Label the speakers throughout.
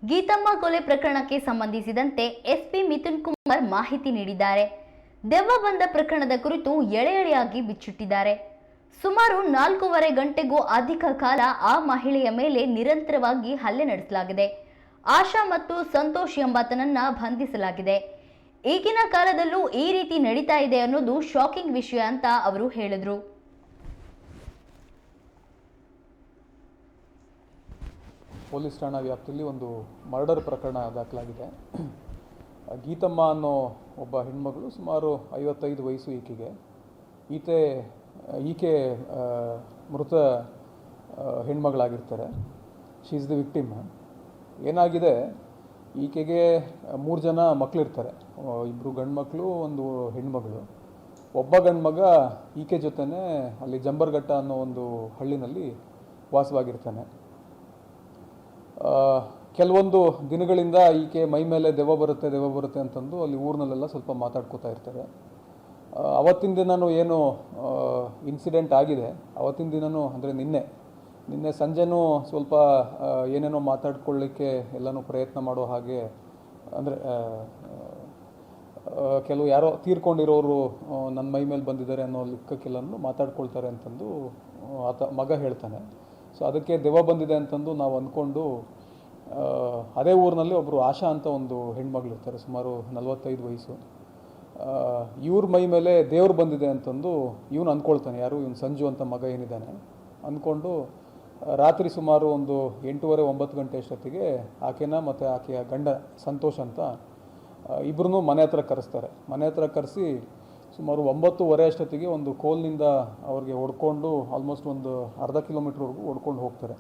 Speaker 1: ಗೀತಮ್ಮ ಕೊಲೆ ಪ್ರಕರಣಕ್ಕೆ ಸಂಬಂಧಿಸಿದಂತೆ ಎಸ್ಪಿ ಮಿಥುನ್ ಕುಮಾರ್ ಮಾಹಿತಿ ನೀಡಿದ್ದಾರೆ. ದೆವ್ವ ಬಂದ ಪ್ರಕರಣದ ಕುರಿತು ಎಳೆ ಎಳೆಯಾಗಿ ಬಿಚ್ಚಿಟ್ಟಿದ್ದಾರೆ. ಸುಮಾರು 4.5 ಗಂಟೆಗೂ ಅಧಿಕ ಕಾಲ ಆ ಮಹಿಳೆಯ ಮೇಲೆ ನಿರಂತರವಾಗಿ ಹಲ್ಲೆ ನಡೆಸಲಾಗಿದೆ. ಆಶಾ ಮತ್ತು ಸಂತೋಷ್ ಎಂಬಾತನನ್ನ ಬಂಧಿಸಲಾಗಿದೆ. ಈಗಿನ ಕಾಲದಲ್ಲೂ ಈ ರೀತಿ ನಡೀತಾ ಇದೆ ಅನ್ನೋದು ಶಾಕಿಂಗ್ ವಿಷಯ ಅಂತ ಅವರು ಹೇಳಿದ್ರು.
Speaker 2: ಪೊಲೀಸ್ ಠಾಣಾ ವ್ಯಾಪ್ತಿಯಲ್ಲಿ ಒಂದು ಮರ್ಡರ್ ಪ್ರಕರಣ ದಾಖಲಾಗಿದೆ. ಗೀತಮ್ಮ ಅನ್ನೋ ಒಬ್ಬ ಹೆಣ್ಮಗಳು, ಸುಮಾರು 55 ವಯಸ್ಸು ಈಕೆಗೆ. ಈಕೆ ಮೃತ ಹೆಣ್ಮಗಳಾಗಿರ್ತಾರೆ. She is the victim. ಏನಾಗಿದೆ, ಈಕೆಗೆ 3 ಜನ ಮಕ್ಕಳಿರ್ತಾರೆ. 2 ಗಂಡು ಮಕ್ಕಳು, 1 ಹೆಣ್ಮಗಳು. ಒಬ್ಬ ಗಂಡು ಮಗ ಈಕೆ ಜೊತೆನೇ ಅಲ್ಲಿ ಜಂಬರ್ಘಟ್ಟ ಅನ್ನೋ ಒಂದು ಹಳ್ಳಿನಲ್ಲಿ ವಾಸವಾಗಿರ್ತಾನೆ. ಕೆಲವೊಂದು ದಿನಗಳಿಂದ ಈಕೆ ಮೈ ಮೇಲೆ ದೆವ್ವ ಬರುತ್ತೆ ಅಂತಂದು ಅಲ್ಲಿ ಊರಿನಲ್ಲೆಲ್ಲ ಸ್ವಲ್ಪ ಮಾತಾಡ್ಕೋತಾ ಇರ್ತಾರೆ. ಅವತ್ತಿನ ದಿನವೂ ಏನು ಇನ್ಸಿಡೆಂಟ್ ಆಗಿದೆ, ಅವತ್ತಿನ ದಿನವೂ ಅಂದರೆ ನಿನ್ನೆ ಸಂಜೆನೂ ಸ್ವಲ್ಪ ಏನೇನೋ ಮಾತಾಡ್ಕೊಳ್ಳಿಕ್ಕೆ ಎಲ್ಲನೂ ಪ್ರಯತ್ನ ಮಾಡೋ ಹಾಗೆ, ಅಂದರೆ ಕೆಲವು ಯಾರೋ ತೀರ್ಕೊಂಡಿರೋರು ನನ್ನ ಮೈ ಮೇಲೆ ಬಂದಿದ್ದಾರೆ ಅನ್ನೋ ಲೆಕ್ಕಕ್ಕೆಲ್ಲನೂ ಮಾತಾಡ್ಕೊಳ್ತಾರೆ ಅಂತಂದು ಮಗ ಹೇಳ್ತಾನೆ. ಸೊ ಅದಕ್ಕೆ ದೆವ್ವ ಬಂದಿದೆ ಅಂತಂದು ನಾವು ಅಂದ್ಕೊಂಡು ಅದೇ ಊರಿನಲ್ಲಿ ಒಬ್ಬರು ಆಶಾ ಅಂತ ಒಂದು ಹೆಣ್ಮಗಳಿರ್ತಾರೆ, ಸುಮಾರು 45 ವಯಸ್ಸು. ಇವ್ರ ಮೈ ಮೇಲೆ ದೇವ್ರು ಬಂದಿದೆ ಅಂತಂದು ಇವನು ಅಂದ್ಕೊಳ್ತಾನೆ. ಯಾರು ಇವನು ಸಂಜು ಅಂತ ಮಗ ಏನಿದ್ದಾನೆ ಅಂದ್ಕೊಂಡು ರಾತ್ರಿ ಸುಮಾರು ಒಂದು 8:30-9 ಗಂಟೆ ಅಷ್ಟೊತ್ತಿಗೆ ಆಕೆನ ಮತ್ತು ಆಕೆಯ ಗಂಡ ಸಂತೋಷ್ ಅಂತ ಇಬ್ಬರೂ ಮನೆ ಹತ್ರ ಕರೆಸ್ತಾರೆ. ಮನೆ ಹತ್ರ ಕರೆಸಿ ಸುಮಾರು 9:30 ಅಷ್ಟೊತ್ತಿಗೆ ಒಂದು ಕೋಲ್ನಿಂದ ಅವ್ರಿಗೆ ಹೊಡ್ಕೊಂಡು ಆಲ್ಮೋಸ್ಟ್ ಒಂದು ಅರ್ಧ ಕಿಲೋಮೀಟ್ರ್ವರೆಗೂ ಹೊಡ್ಕೊಂಡು ಹೋಗ್ತಾರೆ.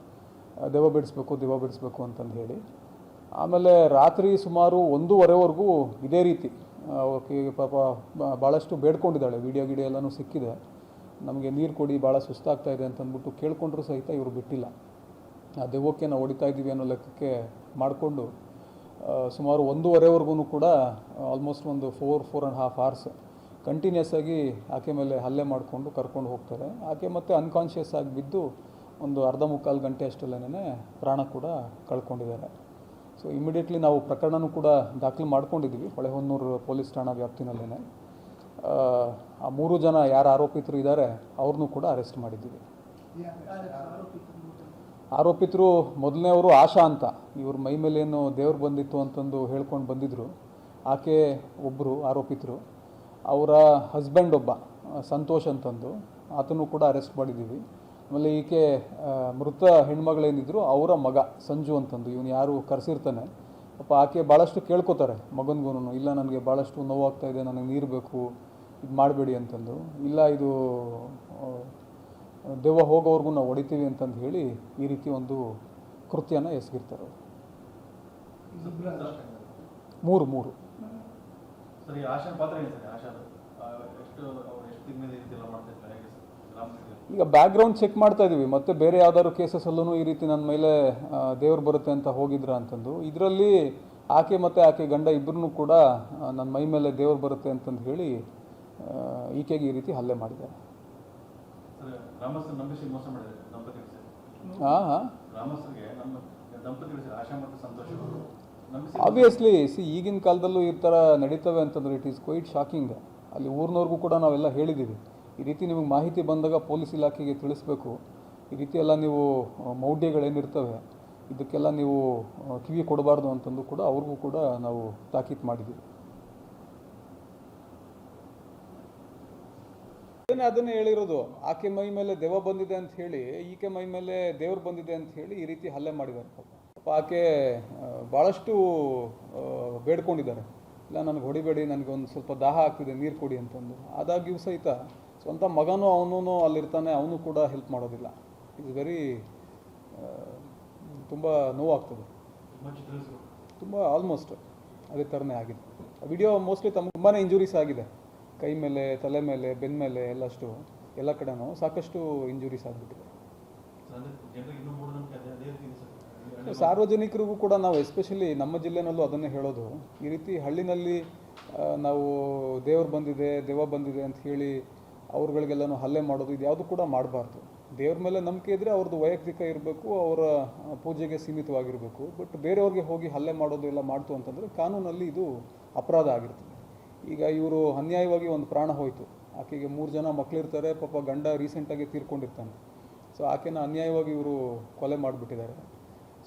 Speaker 2: ದೆವ್ವ ಬಿಡಿಸ್ಬೇಕು ಅಂತಂದು ಹೇಳಿ. ಆಮೇಲೆ ರಾತ್ರಿ ಸುಮಾರು 1:30ವರೆಗೂ ಇದೇ ರೀತಿ ಅವಕ್ಕೆ ಪಾಪ ಭಾಳಷ್ಟು ಬೇಡ್ಕೊಂಡಿದ್ದಾಳೆ. ವಿಡಿಯೋ ಎಲ್ಲನೂ ಸಿಕ್ಕಿದೆ. ನಮಗೆ ನೀರು ಕೊಡಿ, ಭಾಳ ಸುಸ್ತಾಗ್ತಾ ಇದೆ ಅಂತಂದ್ಬಿಟ್ಟು ಕೇಳ್ಕೊಂಡ್ರೂ ಸಹಿತ ಇವರು ಬಿಟ್ಟಿಲ್ಲ. ಆ ದೆವ್ವಕ್ಕೆ ನಾವು ಹೊಡಿತಾ ಇದ್ದೀವಿ ಅನ್ನೋ ಲೆಕ್ಕಕ್ಕೆ ಮಾಡಿಕೊಂಡು ಸುಮಾರು 1:30ವರೆಗೂ ಕೂಡ ಆಲ್ಮೋಸ್ಟ್ ಒಂದು 4.5 hours ಕಂಟಿನ್ಯೂಸ್ ಆಗಿ ಆಕೆ ಮೇಲೆ ಹಲ್ಲೆ ಮಾಡಿಕೊಂಡು ಕರ್ಕೊಂಡು ಹೋಗ್ತಾರೆ. ಆಕೆ ಮತ್ತೆ ಅನ್ಕಾನ್ಷಿಯಸ್ ಆಗಿ ಬಿದ್ದು ಒಂದು ಅರ್ಧ-ಮುಕ್ಕಾಲು ಗಂಟೆ ಅಷ್ಟರಲ್ಲೇ ಪ್ರಾಣ ಕೂಡ ಕಳ್ಕೊಂಡಿದ್ದಾರೆ. ಸೊ ಇಮಿಡಿಯೇಟ್ಲಿ ನಾವು ಪ್ರಕರಣನೂ ಕೂಡ ದಾಖಲು ಮಾಡ್ಕೊಂಡಿದ್ದೀವಿ ಹೊಳೆಹೊನ್ನೂರು ಪೊಲೀಸ್ ಠಾಣಾ ವ್ಯಾಪ್ತಿನಲ್ಲೇ. ಆ 3 ಜನ ಯಾರು ಆರೋಪಿತರು ಇದ್ದಾರೆ ಅವ್ರನ್ನೂ ಕೂಡ ಅರೆಸ್ಟ್ ಮಾಡಿದ್ದೀವಿ. ಆರೋಪಿತರು ಮೊದಲನೇವರು ಆಶಾ ಅಂತ, ಇವ್ರ ಮೈ ಮೇಲೇನು ದೇವ್ರು ಬಂದಿತ್ತು ಅಂತಂದು ಹೇಳ್ಕೊಂಡು ಬಂದಿದ್ದರು. ಆಕೆ ಒಬ್ಬರು ಆರೋಪಿತರು. ಅವರ ಹಸ್ಬೆಂಡ್ ಒಬ್ಬ ಸಂತೋಷ್ ಅಂತಂದು, ಆತನೂ ಕೂಡ ಅರೆಸ್ಟ್ ಮಾಡಿದ್ದೀವಿ. ಆಮೇಲೆ ಈಕೆ ಮೃತ ಹೆಣ್ಮಗಳೇನಿದ್ರು ಅವರ ಮಗ ಸಂಜು ಅಂತಂದು, ಇವನು ಯಾರು ಕರೆಸಿರ್ತಾನೆ ಪಾಪ ಆಕೆ ಭಾಳಷ್ಟು ಕೇಳ್ಕೊತಾರೆ ಮಗನಿಗೂ, ಇಲ್ಲ ನನಗೆ ಭಾಳಷ್ಟು ನೋವಾಗ್ತಾ ಇದೆ, ನನಗೆ ನೀರು ಬೇಕು, ಇದು ಮಾಡಬೇಡಿ ಅಂತಂದು. ಇಲ್ಲ, ಇದು ದೆವ್ವ ಹೋಗೋವರೆಗೂ ನಾವು ಹೊಡಿತೀವಿ ಅಂತಂದು ಹೇಳಿ ಈ ರೀತಿ ಒಂದು ಕೃತ್ಯನ ಎಸಗಿರ್ತಾರೆ. ಮೂರು ಈಗ ಬ್ಯಾಕ್ಗ್ರೌಂಡ್ ಚೆಕ್ ಮಾಡ್ತಾ ಇದ್ದೀವಿ. ಮತ್ತೆ ಬೇರೆ ಯಾವ್ದಾದ್ರು ಕೇಸಸಲ್ಲೂ ಈ ರೀತಿ ನನ್ನ ಮೇಲೆ ದೇವ್ರು ಬರುತ್ತೆ ಅಂತ ಹೋಗಿದ್ರ ಅಂತಂದು, ಇದರಲ್ಲಿ ಆಕೆ ಮತ್ತು ಆಕೆ ಗಂಡ ಇಬ್ಬರೂ ಕೂಡ ನನ್ನ ಮೈ ಮೇಲೆ ದೇವ್ರು ಬರುತ್ತೆ ಅಂತಂದು ಹೇಳಿ ಈಕೆಗೆ ಈ ರೀತಿ ಹಲ್ಲೆ ಮಾಡಿದ್ದಾರೆ. ಆಬ್ವಿಯಸ್ಲಿ ಈಗಿನ ಕಾಲದಲ್ಲೂ ಈ ಥರ ನಡೀತವೆ ಅಂತಂದ್ರೆ ಇಟ್ ಈಸ್ ಕ್ವೈಟ್ ಶಾಕಿಂಗ್. ಅಲ್ಲಿ ಊರಿನವ್ರಿಗೂ ಕೂಡ ನಾವೆಲ್ಲ ಹೇಳಿದ್ದೀವಿ, ಈ ರೀತಿ ನಿಮಗೆ ಮಾಹಿತಿ ಬಂದಾಗ ಪೊಲೀಸ್ ಇಲಾಖೆಗೆ ತಿಳಿಸ್ಬೇಕು. ಈ ರೀತಿ ಎಲ್ಲ ನೀವು ಮೌಢ್ಯಗಳೇನಿರ್ತವೆ ಇದಕ್ಕೆಲ್ಲ ನೀವು ಕಿವಿ ಕೊಡಬಾರ್ದು ಅಂತಂದು ಕೂಡ ಅವ್ರಿಗೂ ಕೂಡ ನಾವು ತಾಕೀತು ಮಾಡಿದ್ದೀವಿ. ಅದನ್ನೇ ಹೇಳಿರೋದು, ಆಕೆ ಮೈ ಮೇಲೆ ದೆವ್ವ ಬಂದಿದೆ ಅಂತ ಹೇಳಿ, ಈಕೆ ಮೈ ಮೇಲೆ ದೇವ್ರು ಬಂದಿದೆ ಅಂತ ಹೇಳಿ ಈ ರೀತಿ ಹಲ್ಲೆ ಮಾಡಿದ್ದಾರೆ. ಪಾಪ ಆಕೆ ಭಾಳಷ್ಟು ಬೇಡ್ಕೊಂಡಿದ್ದಾರೆ, ಇಲ್ಲ ನನಗೆ ಹೊಡಿಬೇಡಿ, ನನಗೆ ಒಂದು ಸ್ವಲ್ಪ ದಾಹ ಆಗ್ತಿದೆ, ನೀರು ಕೊಡಿ ಅಂತಂದು. ಆದಾಗ್ಯೂ ಸಹಿತ ಸ್ವಂತ ಮಗನೂ ಅವನು ಅಲ್ಲಿರ್ತಾನೆ, ಅವನು ಕೂಡ ಹೆಲ್ಪ್ ಮಾಡೋದಿಲ್ಲ. ಇಟ್ಸ್ ವೆರಿ ತುಂಬ ನೋವಾಗ್ತದೆ. ತುಂಬ ಆಲ್ಮೋಸ್ಟ್ ಅದೇ ಥರನೇ ಆಗಿದೆ. ವಿಡಿಯೋ ಮೋಸ್ಟ್ಲಿ ತುಂಬಾ ಇಂಜುರೀಸ್ ಆಗಿದೆ. ಕೈ ಮೇಲೆ, ತಲೆ ಮೇಲೆ, ಬೆನ್ನ ಮೇಲೆ ಎಲ್ಲ ಕಡೆನೂ ಸಾಕಷ್ಟು ಇಂಜುರೀಸ್ ಆಗಿಬಿಟ್ಟಿದೆ. ಸಾರ್ವಜನಿಕರಿಗೂ ಕೂಡ ನಾವು ಎಸ್ಪೆಷಲಿ ನಮ್ಮ ಜಿಲ್ಲೆನಲ್ಲೂ ಅದನ್ನೇ ಹೇಳೋದು, ಈ ರೀತಿ ಹಳ್ಳಿನಲ್ಲಿ ನಾವು ದೆವ್ವ ಬಂದಿದೆ ಅಂತ ಹೇಳಿ ಅವ್ರುಗಳಿಗೆಲ್ಲನೂ ಹಲ್ಲೆ ಮಾಡೋದು ಇದು ಯಾವುದು ಕೂಡ ಮಾಡಬಾರ್ದು. ದೇವ್ರ ಮೇಲೆ ನಂಬಿಕೆ ಇದ್ದರೆ ಅವ್ರದ್ದು ವೈಯಕ್ತಿಕ ಇರಬೇಕು, ಅವರ ಪೂಜೆಗೆ ಸೀಮಿತವಾಗಿರಬೇಕು. ಬಟ್ ಬೇರೆಯವ್ರಿಗೆ ಹೋಗಿ ಹಲ್ಲೆ ಮಾಡೋದು ಎಲ್ಲ ಮಾಡ್ತು ಅಂತಂದರೆ ಕಾನೂನಲ್ಲಿ ಇದು ಅಪರಾಧ ಆಗಿರ್ತದೆ. ಈಗ ಇವರು ಅನ್ಯಾಯವಾಗಿ ಒಂದು ಪ್ರಾಣ ಹೋಯಿತು, ಆಕೆಗೆ 3 ಜನ ಮಕ್ಕಳಿರ್ತಾರೆ, ಪಾಪ ಗಂಡ ರೀಸೆಂಟಾಗಿ ತೀರ್ಕೊಂಡಿರ್ತಾನೆ. ಸೊ ಆಕೆನ ಅನ್ಯಾಯವಾಗಿ ಇವರು ಕೊಲೆ ಮಾಡಿಬಿಟ್ಟಿದ್ದಾರೆ.